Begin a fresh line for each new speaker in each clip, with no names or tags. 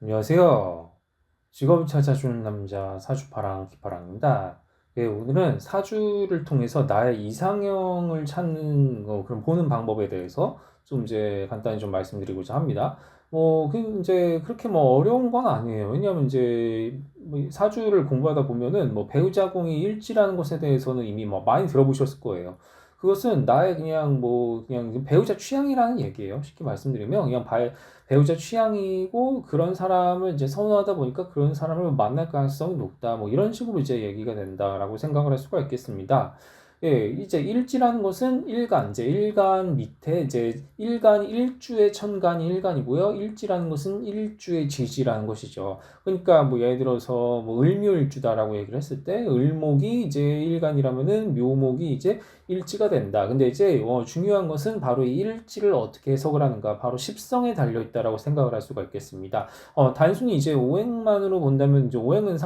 안녕하세요. 직업을 찾아주는 남자 사주파랑 기파랑입니다. 예, 오늘은 사주를 통해서 나의 이상형을 찾는 그런 보는 방법에 대해서 좀 이제 간단히 좀 말씀드리고자 합니다. 이제 그렇게 뭐 어려운 건 아니에요. 왜냐하면 이제 뭐 사주를 공부하다 보면은 뭐 배우자궁이 일지라는 것에 대해서는 이미 뭐 많이 들어보셨을 거예요. 그것은 나의 그냥 배우자 취향이라는 얘기예요. 쉽게 말씀드리면 배우자 취향이고 그런 사람을 이제 선호하다 보니까 그런 사람을 만날 가능성이 높다. 뭐 이런 식으로 이제 얘기가 된다라고 생각을 할 수가 있겠습니다. 예, 이제 일지라는 것은 이제 일간 밑에 이제 일간 일주의 천간이 일간이고요. 일지라는 것은 일주의 지지라는 것이죠. 그러니까 뭐 예를 들어서 뭐 을묘일주다라고 얘기를 했을 때 을목이 이제 일간이라면은 묘목이 이제 일지가 된다. 근데 이제 중요한 것은 바로 이 일지를 어떻게 해석을 하는가, 바로 십성에 달려 있다라고 생각을 할 수가 있겠습니다. 단순히 이제 오행만으로 본다면 이제 오행은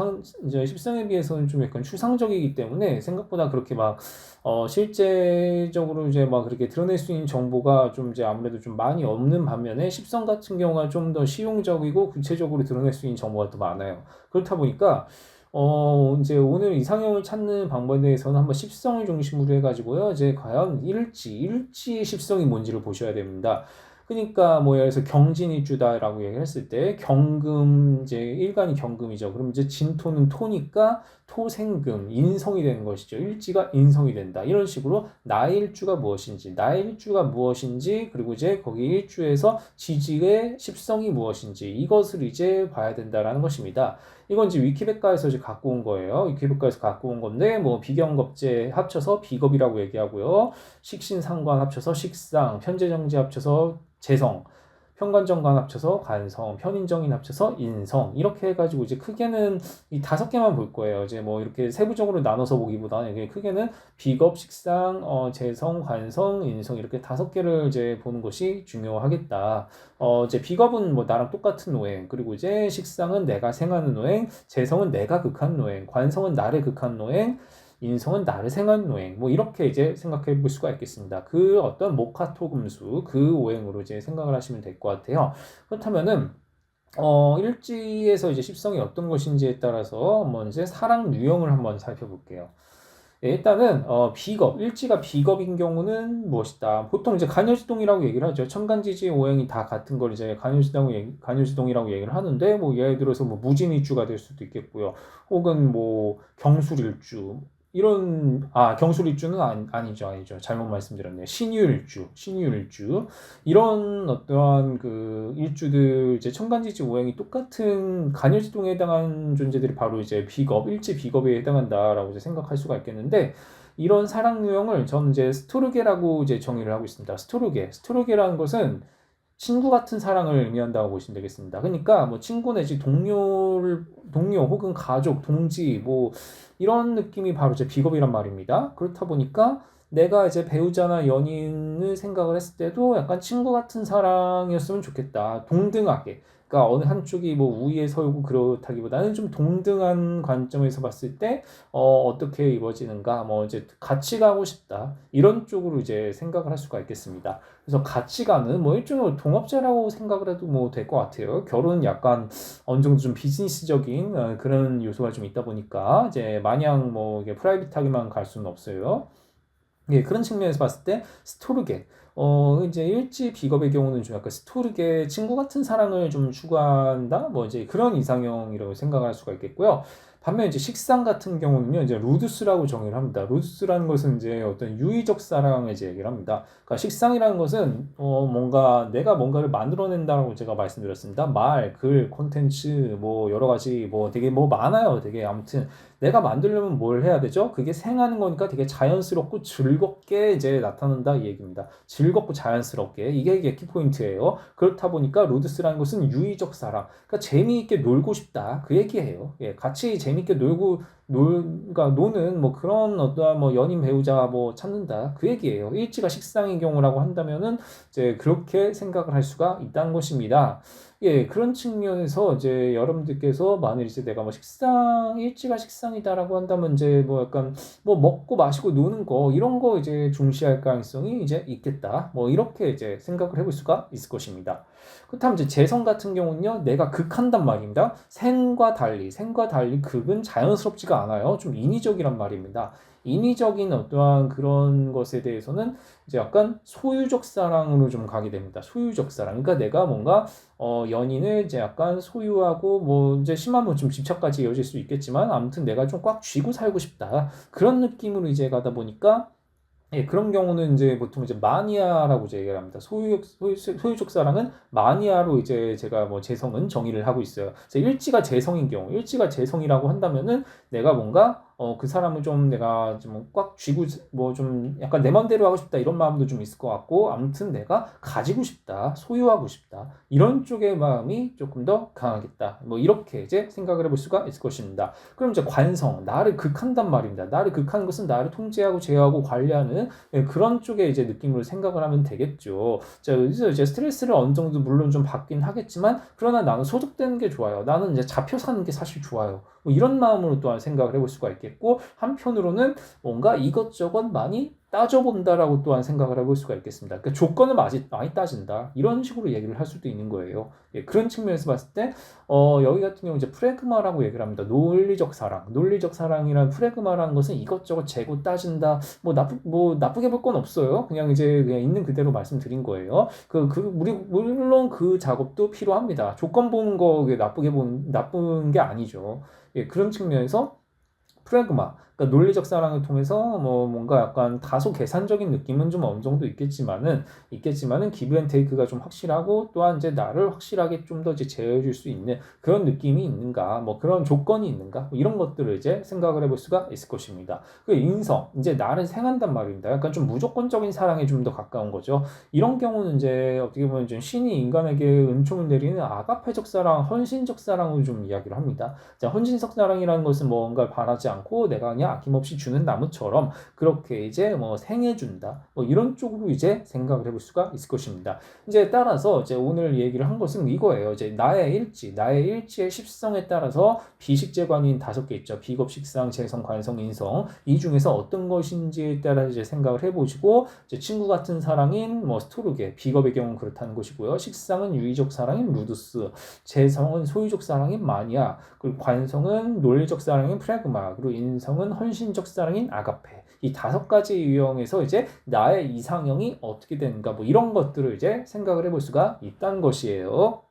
이제 십성에 비해서는 좀 약간 추상적이기 때문에 생각보다 그렇게 막 실제적으로 이제 막 그렇게 드러낼 수 있는 정보가 좀 이제 아무래도 좀 많이 없는 반면에 십성 같은 경우가 좀 더 실용적이고 구체적으로 드러낼 수 있는 정보가 더 많아요. 그렇다 보니까 이제 오늘 이상형을 찾는 방법에 대해서는 한번 십성을 중심으로 해가지고요. 이제 과연 일지의 십성이 뭔지를 보셔야 됩니다. 그러니까 뭐 예를 들어서 경진일주다라고 얘기를 했을 때 경금 이제 일간이 경금이죠. 그럼 이제 진토는 토니까 토생금 인성이 되는 것이죠. 일지가 인성이 된다. 이런 식으로 나의 일주가 무엇인지, 나의 일주가 무엇인지, 그리고 이제 거기 일주에서 지지의 십성이 무엇인지 이것을 이제 봐야 된다라는 것입니다. 이건 이제 위키백과에서 이제 갖고 온 거예요. 위키백과에서 갖고 온 건데, 뭐, 비경겁제 합쳐서 비겁이라고 얘기하고요. 식신상관 합쳐서 식상, 편제정제 합쳐서 재성, 편관정관 합쳐서 관성, 편인정인 합쳐서 인성. 이렇게 해가지고 이제 크게는 이 5개만 볼 거예요. 이제 뭐 이렇게 세부적으로 나눠서 보기보다는 이게 크게는 비겁, 식상, 재성, 관성, 인성 이렇게 5개를 이제 보는 것이 중요하겠다. 이제 비겁은 뭐 나랑 똑같은 노행, 그리고 이제 식상은 내가 생하는 노행, 재성은 내가 극한 노행, 관성은 나를 극한 노행, 인성은 나를 생하는 노행. 뭐 이렇게 이제 생각해 볼 수가 있겠습니다. 그 어떤 목화토금수 그 오행으로 이제 생각을 하시면 될 것 같아요. 그렇다면은 일지에서 이제 십성이 어떤 것인지에 따라서 한번 이제 사랑 유형을 한번 살펴볼게요. 예, 일단은 비겁 일지가 비겁인 경우는 무엇이다. 보통 이제 간여지동이라고 얘기를 하죠. 천간지지 오행이 다 같은 걸 이제 간여지동이라고 얘기를 하는데 뭐 예를 들어서 뭐 무진일주가 될 수도 있겠고요. 혹은 뭐 경술일주 이런 경술일주는 아니죠. 잘못 말씀드렸네요. 신유일주 이런 어떠한 그 일주들 이제 천간지지 오행이 똑같은 간여지동에 해당하는 존재들이 바로 이제 일지 비겁에 해당한다라고 이제 생각할 수가 있겠는데 이런 사랑 유형을 저는 이제 스토르게라고 이제 정의를 하고 있습니다. 스토르게라는 것은 친구 같은 사랑을 의미한다고 보시면 되겠습니다. 그러니까 뭐 친구 내지 동료 혹은 가족, 동지 뭐 이런 느낌이 바로 제 비겁이란 말입니다. 그렇다 보니까 내가 이제 배우자나 연인을 생각을 했을 때도 약간 친구 같은 사랑이었으면 좋겠다. 동등하게. 그러니까 어느 한쪽이 뭐 우위에 서고 그렇다기보다는 좀 동등한 관점에서 봤을 때 어떻게 이루어지는가 뭐 이제 같이 가고 싶다. 이런 쪽으로 이제 생각을 할 수가 있겠습니다. 그래서 가치관은 뭐 일종의 동업자라고 생각을 해도 뭐 될 것 같아요. 결혼은 약간 어느 정도 좀 비즈니스적인 그런 요소가 좀 있다 보니까 이제 마냥 뭐 이게 프라이빗하게만 갈 수는 없어요. 예, 그런 측면에서 봤을 때 스토르게 이제 일지 비겁의 경우는 좀 약간 스토르게 친구 같은 사랑을 좀 추구한다 뭐 이제 그런 이상형이라고 생각할 수가 있겠고요. 반면 이제 식상 같은 경우는요 이제 루두스라고 정의를 합니다. 루두스라는 것은 이제 어떤 유의적 사랑을 이제 얘기를 합니다. 그러니까 식상이라는 것은 뭔가 내가 뭔가를 만들어낸다라고 제가 말씀드렸습니다. 말, 글, 콘텐츠 뭐 여러 가지 뭐 되게 뭐 많아요. 되게 아무튼 내가 만들려면 뭘 해야 되죠? 그게 생하는 거니까 되게 자연스럽고 즐겁게 이제 나타난다 이 얘기입니다. 즐겁고 자연스럽게 이게 키포인트예요. 그렇다 보니까 로드스라는 것은 유의적 사랑, 그러니까 재미있게 놀고 싶다 그 얘기예요. 예, 같이 재미있게 그러니까 노는 뭐 그런 어떠한 뭐 연인 배우자 뭐 찾는다 그 얘기예요. 일지가 식상인 경우라고 한다면은 이제 그렇게 생각을 할 수가 있다는 것입니다. 예, 그런 측면에서 이제 여러분들께서 만일 이제 내가 뭐 일지가 식상이다라고 한다면 이제 뭐 약간 뭐 먹고 마시고 노는 거 이런 거 이제 중시할 가능성이 이제 있겠다. 뭐 이렇게 이제 생각을 해볼 수가 있을 것입니다. 그렇다면 이제 재성 같은 경우는요, 내가 극한단 말입니다. 생과 달리 극은 자연스럽지가 않아요. 좀 인위적이란 말입니다. 인위적인 어떠한 그런 것에 대해서는 이제 약간 소유적 사랑으로 좀 가게 됩니다. 소유적 사랑. 그러니까 내가 뭔가 연인을 이제 약간 소유하고 뭐 이제 심하면 좀 집착까지 이어질 수 있겠지만 아무튼 내가 좀 꽉 쥐고 살고 싶다. 그런 느낌으로 이제 가다 보니까 예, 그런 경우는 이제 보통 이제 마니아라고 이제 얘기를 합니다. 소유적 사랑은 마니아로 이제 제가 뭐 재성은 정의를 하고 있어요. 일지가 재성인 경우, 일지가 재성이라고 한다면은 내가 뭔가 그 사람을 좀 내가 좀 꽉 쥐고 뭐 좀 약간 내 맘대로 하고 싶다 이런 마음도 좀 있을 것 같고 아무튼 내가 가지고 싶다, 소유하고 싶다 이런 쪽의 마음이 조금 더 강하겠다. 뭐 이렇게 이제 생각을 해볼 수가 있을 것입니다. 그럼 이제 관성, 나를 극한단 말입니다. 나를 극하는 것은 나를 통제하고 제어하고 관리하는 그런 쪽의 이제 느낌으로 생각을 하면 되겠죠. 자, 여기서 이제 스트레스를 어느 정도 물론 좀 받긴 하겠지만, 그러나 나는 소득되는 게 좋아요. 나는 이제 잡혀 사는 게 사실 좋아요. 뭐 이런 마음으로 또한 생각을 해볼 수가 있겠고, 한편으로는 뭔가 이것저것 많이 따져본다라고 또한 생각을 해볼 수가 있겠습니다. 그러니까 조건을 많이 따진다. 이런 식으로 얘기를 할 수도 있는 거예요. 예, 그런 측면에서 봤을 때, 여기 같은 경우 이제 프레그마라고 얘기를 합니다. 논리적 사랑. 논리적 사랑이란 프레그마라는 것은 이것저것 재고 따진다. 뭐 나쁘게 볼 건 없어요. 그냥 이제 그냥 있는 그대로 말씀드린 거예요. 물론 그 작업도 필요합니다. 조건 보는 거 나쁜 게 아니죠. 예, 그런 측면에서 프레그마, 그러니까 논리적 사랑을 통해서 뭐 뭔가 약간 다소 계산적인 느낌은 좀 어느 정도 있겠지만은 기브 앤 테이크가 좀 확실하고 또한 이제 나를 확실하게 좀 더 이제 제어해줄 수 있는 그런 느낌이 있는가, 뭐 그런 조건이 있는가, 뭐 이런 것들을 이제 생각을 해볼 수가 있을 것입니다. 그 인성, 이제 나를 생한단 말입니다. 약간 좀 무조건적인 사랑에 좀 더 가까운 거죠. 이런 경우는 이제 어떻게 보면 좀 신이 인간에게 은총을 내리는 아가페적 사랑, 헌신적 사랑을 좀 이야기를 합니다. 자, 헌신적 사랑이라는 것은 뭔가 바라지 않고 내가 그냥 아낌없이 주는 나무처럼 그렇게 이제 뭐 생해준다. 뭐 이런 쪽으로 이제 생각을 해볼 수가 있을 것입니다. 이제 따라서 이제 오늘 얘기를 한 것은 이거예요. 이제 나의 일지의 십성에 따라서 비식재관인 5개 있죠. 비겁, 식상, 재성, 관성, 인성. 이 중에서 어떤 것인지에 따라 이제 생각을 해보시고 이제 친구 같은 사랑인 뭐 스토르게, 비겁의 경우는 그렇다는 것이고요. 식상은 유의적 사랑인 루두스, 재성은 소유적 사랑인 마니아, 그리고 관성은 논리적 사랑인 프레그마, 그리고 인성은 헌신적 사랑인 아가페. 이 5가지 유형에서 이제 나의 이상형이 어떻게 되는가 뭐 이런 것들을 이제 생각을 해볼 수가 있다는 것이에요.